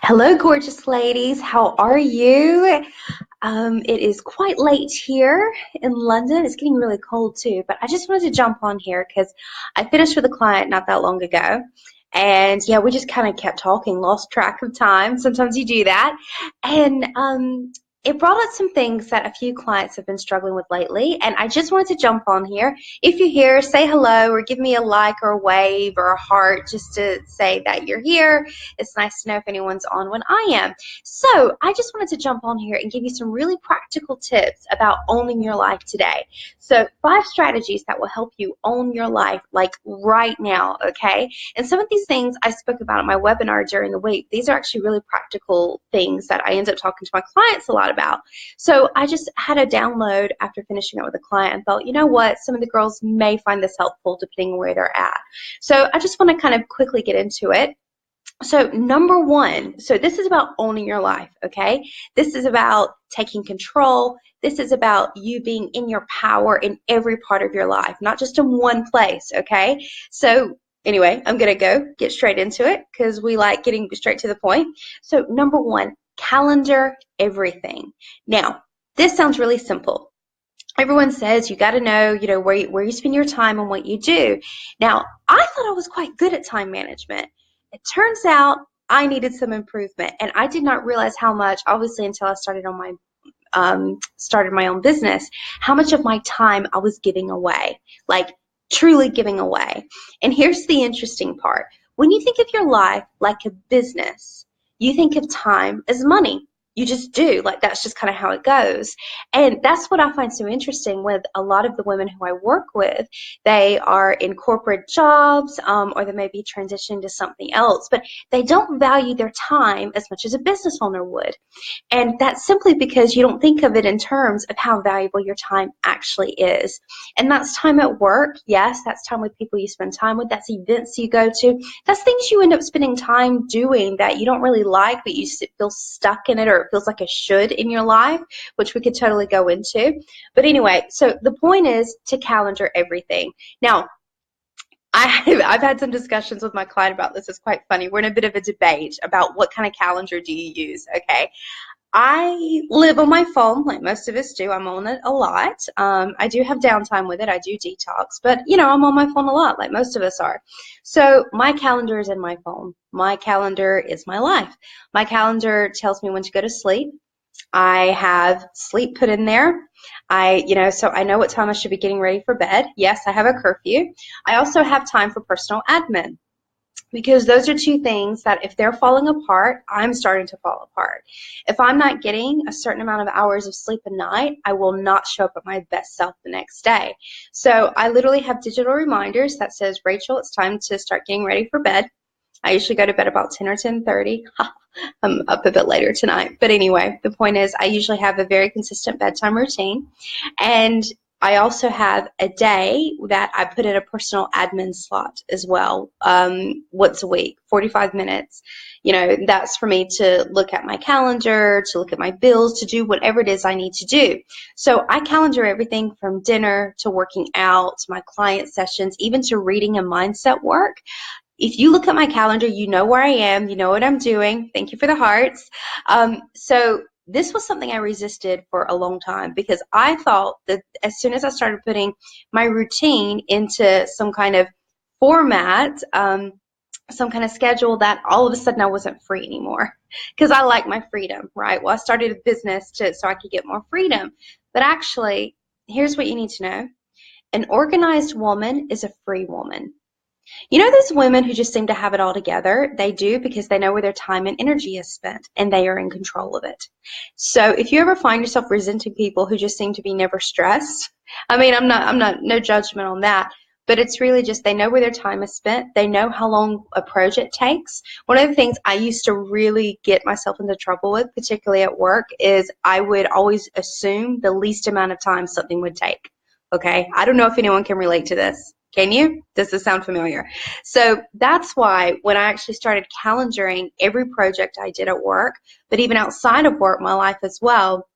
Hello, gorgeous ladies. How are you? It is quite late here in London. It's getting really cold too, but I just wanted to jump on here because I finished with a client not that long ago. And yeah, we just kind of kept talking, lost track of time. Sometimes you do that. And it brought up some things that a few clients have been struggling with lately. And I just wanted to jump on here. If you're here, say hello or give me a like or a wave or a heart just to say that you're here. It's nice to know if anyone's on when I am. So I just wanted to jump on here and give you some really practical tips about owning your life today. So 5 strategies that will help you own your life like right now, okay? And some of these things I spoke about in my webinar during the week. These are actually really practical things that I end up talking to my clients a lot about. So I just had a download after finishing up with a client and thought, you know what, some of the girls may find this helpful depending on where they're at. So I just want to kind of quickly get into it. So number 1, so this is about owning your life, okay? This is about taking control. This is about you being in your power in every part of your life, not just in one place, okay? So anyway, I'm going to get straight into it because we like getting straight to the point. So number 1, calendar everything. Now, this sounds really simple. Everyone says you got to know, where you spend your time and what you do. Now, I thought I was quite good at time management. It turns out I needed some improvement, and I did not realize how much, obviously, until I started my own business, how much of my time I was giving away, like truly giving away. And here's the interesting part. When you think of your life like a business, you think of time as money. You just do. Like, that's just kind of how it goes. And that's what I find so interesting with a lot of the women who I work with. They are in corporate jobs, or they may be transitioning to something else, but they don't value their time as much as a business owner would. And that's simply because you don't think of it in terms of how valuable your time actually is. And that's time at work. Yes, that's time with people you spend time with. That's events you go to. That's things you end up spending time doing that you don't really like, but you feel stuck in it, or it feels like a should in your life, which we could totally go into. But anyway, so the point is to calendar everything. Now, I've had some discussions with my client about this. It's quite funny. We're in a bit of a debate about what kind of calendar do you use, okay? I live on my phone like most of us do. I'm on it a lot. I do have downtime with it. I do detox, but I'm on my phone a lot like most of us are. So my calendar is in my phone. My calendar is my life. My calendar tells me when to go to sleep. I have sleep put in there. So I know what time I should be getting ready for bed. Yes, I have a curfew. I also have time for personal admin, because those are 2 things that if they're falling apart, I'm starting to fall apart. If I'm not getting a certain amount of hours of sleep a night, I will not show up at my best self the next day. So I literally have digital reminders that says, Rachel, it's time to start getting ready for bed. I usually go to bed about 10 or 10:30. I'm up a bit later tonight. But anyway, the point is I usually have a very consistent bedtime routine. And I also have a day that I put in a personal admin slot as well, once a week, 45 minutes. That's for me to look at my calendar, to look at my bills, to do whatever it is I need to do. So I calendar everything from dinner to working out, to my client sessions, even to reading and mindset work. If you look at my calendar, you know where I am, you know what I'm doing. Thank you for the hearts. So this was something I resisted for a long time, because I thought that as soon as I started putting my routine into some kind of format, some kind of schedule, that all of a sudden I wasn't free anymore, because I like my freedom, right? Well, I started a business so I could get more freedom. But actually, here's what you need to know. An organized woman is a free woman. Those women who just seem to have it all together? They do, because they know where their time and energy is spent, and they are in control of it. So if you ever find yourself resenting people who just seem to be never stressed, I'm not, no judgment on that, but it's really just they know where their time is spent. They know how long a project takes. One of the things I used to really get myself into trouble with, particularly at work, is I would always assume the least amount of time something would take. Okay? I don't know if anyone can relate to this. Can you? Does this sound familiar? So that's why when I actually started calendaring every project I did at work, but even outside of work, my life as well,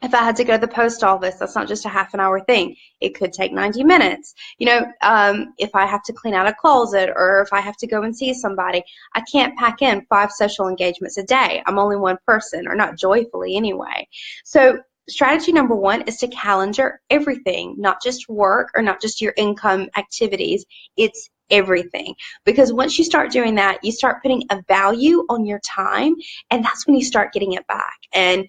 If I had to go to the post office, that's not just a half an hour thing. It could take 90 minutes. If I have to clean out a closet or if I have to go and see somebody, I can't pack in 5 social engagements a day. I'm only one person, or not joyfully anyway. So strategy number 1 is to calendar everything, not just work or not just your income activities. It's everything. Because once you start doing that, you start putting a value on your time, and that's when you start getting it back. And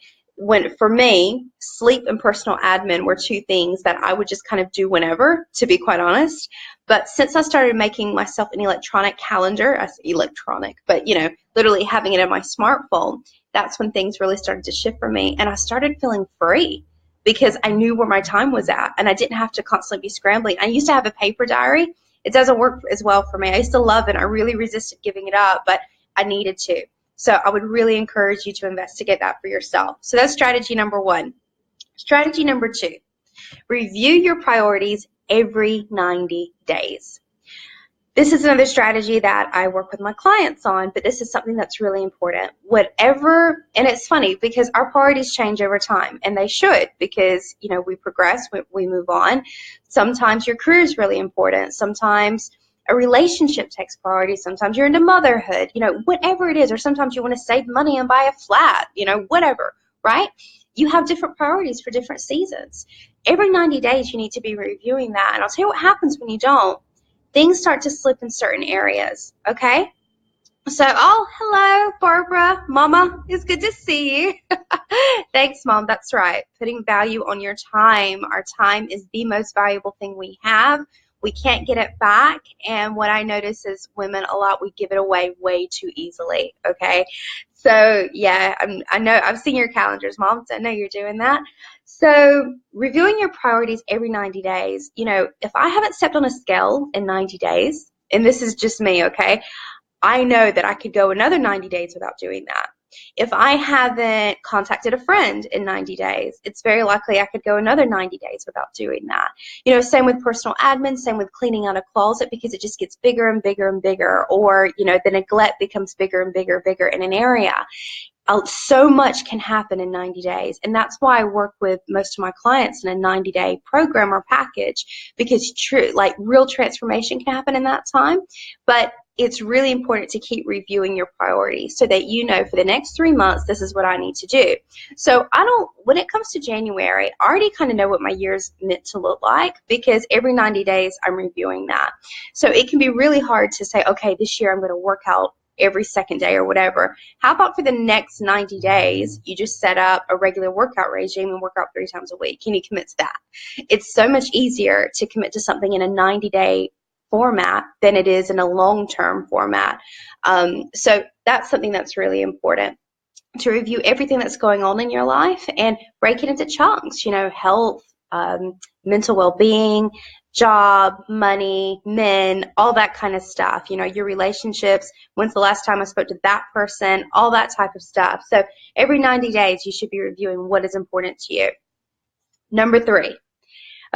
for me, sleep and personal admin were 2 things that I would just kind of do whenever, to be quite honest. But since I started making myself an electronic calendar, I say electronic, but literally having it in my smartphone, that's when things really started to shift for me. And I started feeling free because I knew where my time was at and I didn't have to constantly be scrambling. I used to have a paper diary. It doesn't work as well for me. I used to love it. I really resisted giving it up, but I needed to. So I would really encourage you to investigate that for yourself. So that's strategy number 1. Strategy number 2, review your priorities every 90 days. This is another strategy that I work with my clients on, but this is something that's really important. And it's funny because our priorities change over time, and they should, because, we progress, we move on. Sometimes your career is really important. Sometimes a relationship takes priority. Sometimes you're into motherhood, whatever it is, or sometimes you want to save money and buy a flat, whatever, right? You have different priorities for different seasons. Every 90 days, you need to be reviewing that. And I'll tell you what happens when you don't. Things start to slip in certain areas, okay? So, hello, Barbara. Mama, it's good to see you. Thanks, Mom. That's right. Putting value on your time. Our time is the most valuable thing we have. We can't get it back. And what I notice is women a lot, we give it away way too easily, okay? So, yeah, I know I've seen your calendars, Mom, so I know you're doing that. So reviewing your priorities every 90 days, if I haven't stepped on a scale in 90 days, and this is just me, okay, I know that I could go another 90 days without doing that. If I haven't contacted a friend in 90 days, it's very likely I could go another 90 days without doing that. Same with personal admin, same with cleaning out a closet, because it just gets bigger and bigger and bigger, or, the neglect becomes bigger and bigger and bigger in an area. So much can happen in 90 days. And that's why I work with most of my clients in a 90-day program or package, because real transformation can happen in that time. But it's really important to keep reviewing your priorities so that for the next 3 months, this is what I need to do. So when it comes to January, I already kind of know what my year's meant to look like, because every 90 days I'm reviewing that. So it can be really hard to say, okay, this year I'm going to work out every second day or whatever. How about for the next 90 days, you just set up a regular workout regime and work out 3 times a week? Can you commit to that? It's so much easier to commit to something in a 90-day format than it is in a long-term format. So that's something that's really important, to review everything that's going on in your life and break it into chunks, health, mental well-being, job, money, men, all that kind of stuff, your relationships, when's the last time I spoke to that person, all that type of stuff. So every 90 days, you should be reviewing what is important to you. Number 3.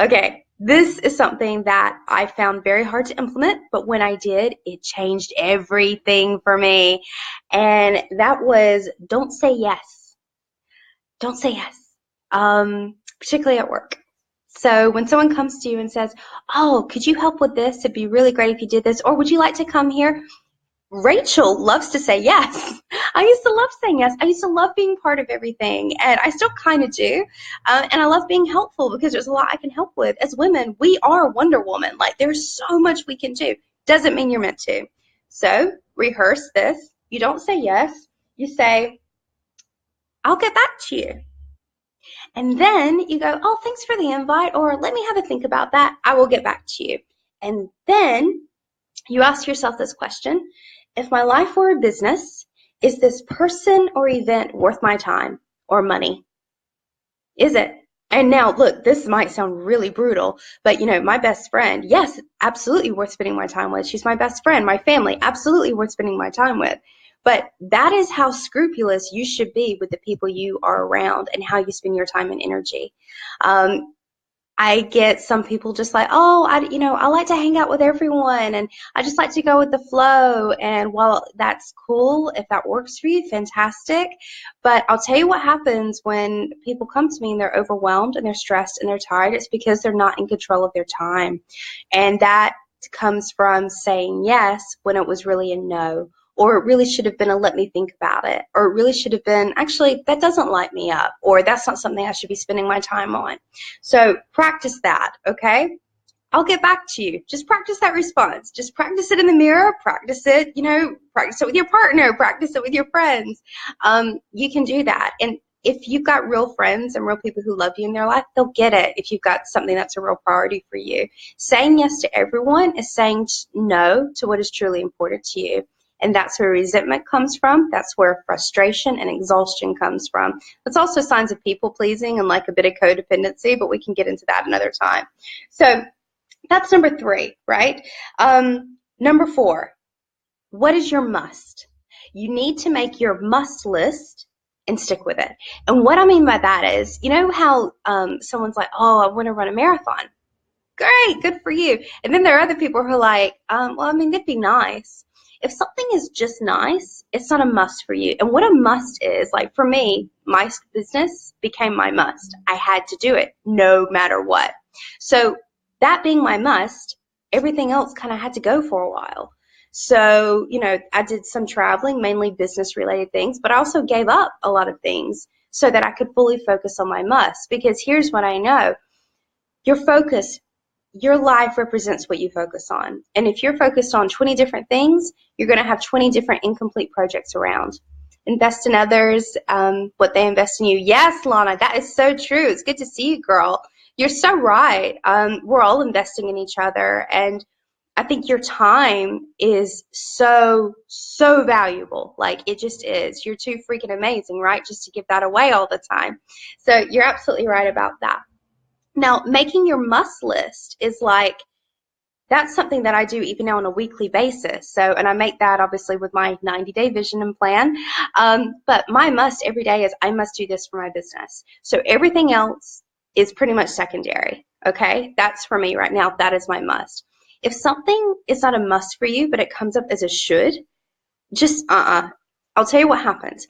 Okay, this is something that I found very hard to implement, but when I did, it changed everything for me. And that was, don't say yes. Don't say yes, particularly at work. So when someone comes to you and says, oh, could you help with this? It'd be really great if you did this. Or would you like to come here? Rachel loves to say yes. I used to love saying yes. I used to love being part of everything, and I still kind of do. And I love being helpful because there's a lot I can help with. As women, we are Wonder Woman. There's so much we can do. Doesn't mean you're meant to. So rehearse this. You don't say yes. You say, I'll get back to you. And then you go, oh, thanks for the invite, or let me have a think about that. I will get back to you. And then you ask yourself this question: if my life were a business, is this person or event worth my time or money? Is it? And now, look, this might sound really brutal, but my best friend, yes, absolutely worth spending my time with. She's my best friend. My family, absolutely worth spending my time with. But that is how scrupulous you should be with the people you are around and how you spend your time and energy. I get some people just like, oh, I like to hang out with everyone and I just like to go with the flow. And while that's cool, if that works for you, fantastic. But I'll tell you what happens when people come to me and they're overwhelmed and they're stressed and they're tired. It's because they're not in control of their time. And that comes from saying yes when it was really a no. Or it really should have been a let me think about it. Or it really should have been, actually, that doesn't light me up. Or that's not something I should be spending my time on. So practice that, okay? I'll get back to you. Just practice that response. Just practice it in the mirror. Practice it, practice it with your partner. Practice it with your friends. You can do that. And if you've got real friends and real people who love you in their life, they'll get it if you've got something that's a real priority for you. Saying yes to everyone is saying no to what is truly important to you. And that's where resentment comes from. That's where frustration and exhaustion comes from. It's also signs of people pleasing and like a bit of codependency, but we can get into that another time. So that's number 3, right? Number 4, what is your must? You need to make your must list and stick with it. And what I mean by that is, you know how someone's like, oh, I want to run a marathon. Great, good for you. And then there are other people who are like, well, I mean, that'd be nice. If something is just nice, it's not a must for you. And what a must is, like for me, my business became my must. I had to do it no matter what. So that being my must, everything else kind of had to go for a while. So, I did some traveling, mainly business related things, but I also gave up a lot of things so that I could fully focus on my must. Because here's what I know. Your life represents what you focus on. And if you're focused on 20 different things, you're going to have 20 different incomplete projects around. Invest in others, what they invest in you. Yes, Lana, that is so true. It's good to see you, girl. You're so right. We're all investing in each other. And I think your time is so, so valuable. Like, it just is. You're too freaking amazing, right? Just to give that away all the time. So you're absolutely right about that. Now, making your must list is like, that's something that I do even now on a weekly basis. So, and I make that obviously with my 90-day vision and plan. But my must every day is I must do this for my business. So everything else is pretty much secondary. Okay. That's for me right now. That is my must. If something is not a must for you, but it comes up as a should, just, I'll tell you what happens.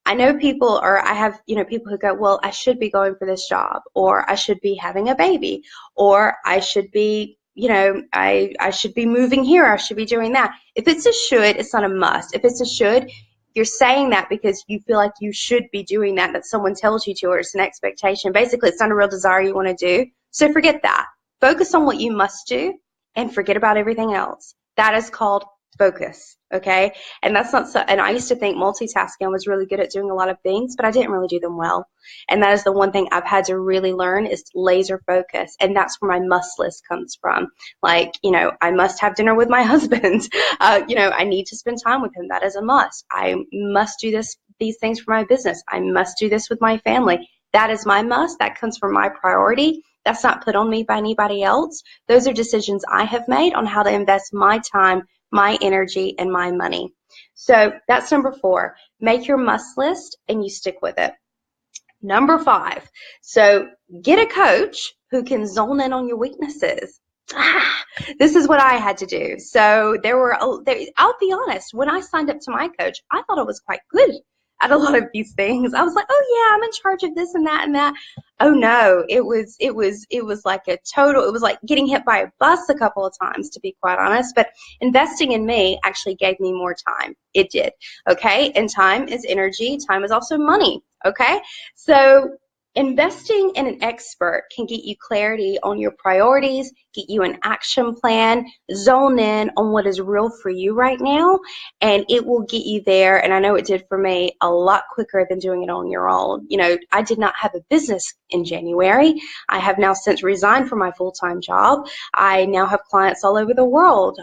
I know people, or I have, people who go, well, I should be going for this job, or I should be having a baby, or I should be, I should be moving here, I should be doing that. If it's a should, it's not a must. If it's a should, you're saying that because you feel like you should be doing that someone tells you to, or it's an expectation. Basically, it's not a real desire you want to do. So forget that. Focus on what you must do and forget about everything else. That is called focus. Okay. And that's not so, and I used to think multitasking was really good at doing a lot of things, but I didn't really do them well. And that is the one thing I've had to really learn is laser focus. And that's where my must list comes from. Like, I must have dinner with my husband. I need to spend time with him. That is a must. I must do these things for my business. I must do this with my family. That is my must. That comes from my priority. That's not put on me by anybody else. Those are decisions I have made on how to invest my time, my energy, and my money. So that's number 4. Make your must list and you stick with it. Number 5. So get a coach who can zone in on your weaknesses. This is what I had to do. So I'll be honest, when I signed up to my coach, I thought I was quite good at a lot of these things. I was like, oh yeah, I'm in charge of this and that and that. Oh no, it was like it was like getting hit by a bus a couple of times, to be quite honest. But investing in me actually gave me more time. It did. Okay. And time is energy. Time is also money. Okay. So investing in an expert can get you clarity on your priorities, get you an action plan, zone in on what is real for you right now, and it will get you there. And I know it did for me a lot quicker than doing it on your own. I did not have a business in January. I have now since resigned from my full-time job. I now have clients all over the world.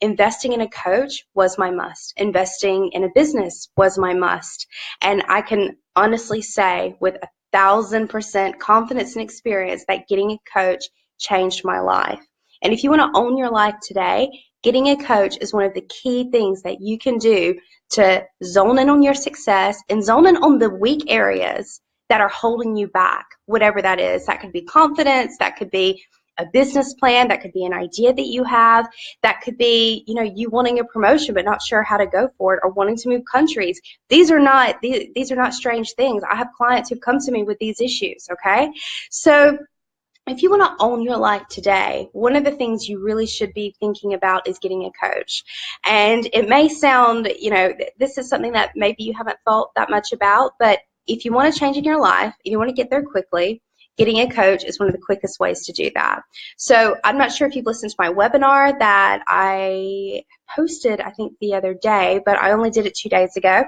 Investing in a coach was my must. Investing in a business was my must. And I can honestly say with 1,000% confidence and experience that getting a coach changed my life. And if you want to own your life today, getting a coach is one of the key things that you can do to zone in on your success and zone in on the weak areas that are holding you back, whatever that is. That could be confidence, that could be a business plan, that could be an idea that you have, that could be, you wanting a promotion but not sure how to go for it, or wanting to move countries. These are not strange things. I have clients who've come to me with these issues, okay? So if you want to own your life today, one of the things you really should be thinking about is getting a coach. And it may sound, this is something that maybe you haven't thought that much about, but if you want to change in your life, if you want to get there quickly, getting a coach is one of the quickest ways to do that. So I'm not sure if you've listened to my webinar that I posted, I think, the other day, but I only did it 2 days ago.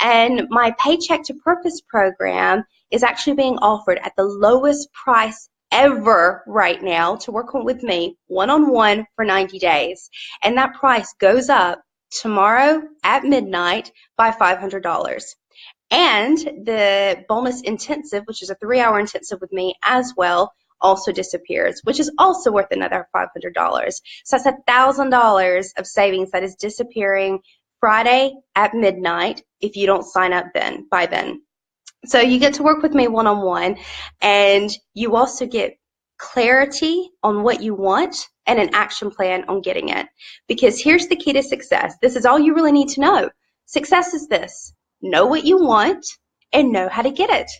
And my Paycheck to Purpose program is actually being offered at the lowest price ever right now to work on with me one-on-one for 90 days. And that price goes up tomorrow at midnight by $500. And the bonus intensive, which is a 3-hour intensive with me as well, also disappears, which is also worth another $500. So that's $1,000 of savings that is disappearing Friday at midnight if you don't sign up by then. So you get to work with me one-on-one, and you also get clarity on what you want and an action plan on getting it. Because here's the key to success. This is all you really need to know. Success is this: know what you want and know how to get it.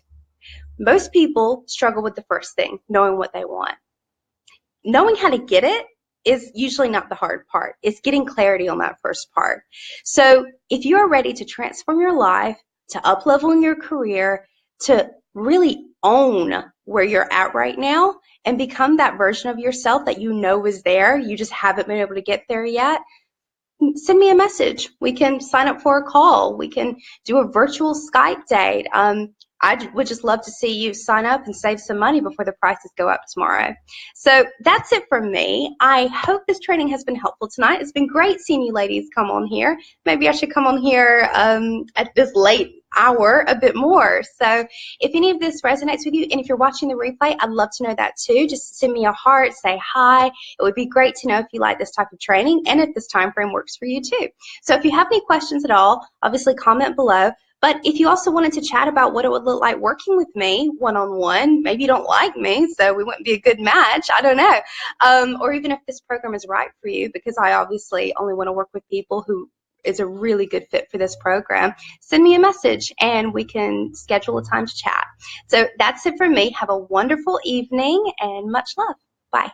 Most people struggle with the first thing, knowing what they want. Knowing how to get it is usually not the hard part. It's getting clarity on that first part. So if you are ready to transform your life, to up-level in your career, to really own where you're at right now and become that version of yourself that you know is there, you just haven't been able to get there yet, send me a message. We can sign up for a call. We can do a virtual Skype date. I would just love to see you sign up and save some money before the prices go up tomorrow. So that's it from me. I hope this training has been helpful tonight. It's been great seeing you ladies come on here. Maybe I should come on here at this late hour a bit more. So if any of this resonates with you, and if you're watching the replay, I'd love to know that too. Just send me a heart, say hi. It would be great to know if you like this type of training and if this time frame works for you too. So if you have any questions at all, obviously comment below. But if you also wanted to chat about what it would look like working with me one-on-one, maybe you don't like me, so we wouldn't be a good match, I don't know. Or even if this program is right for you, because I obviously only want to work with people who is a really good fit for this program, send me a message and we can schedule a time to chat. So that's it from me. Have a wonderful evening and much love. Bye.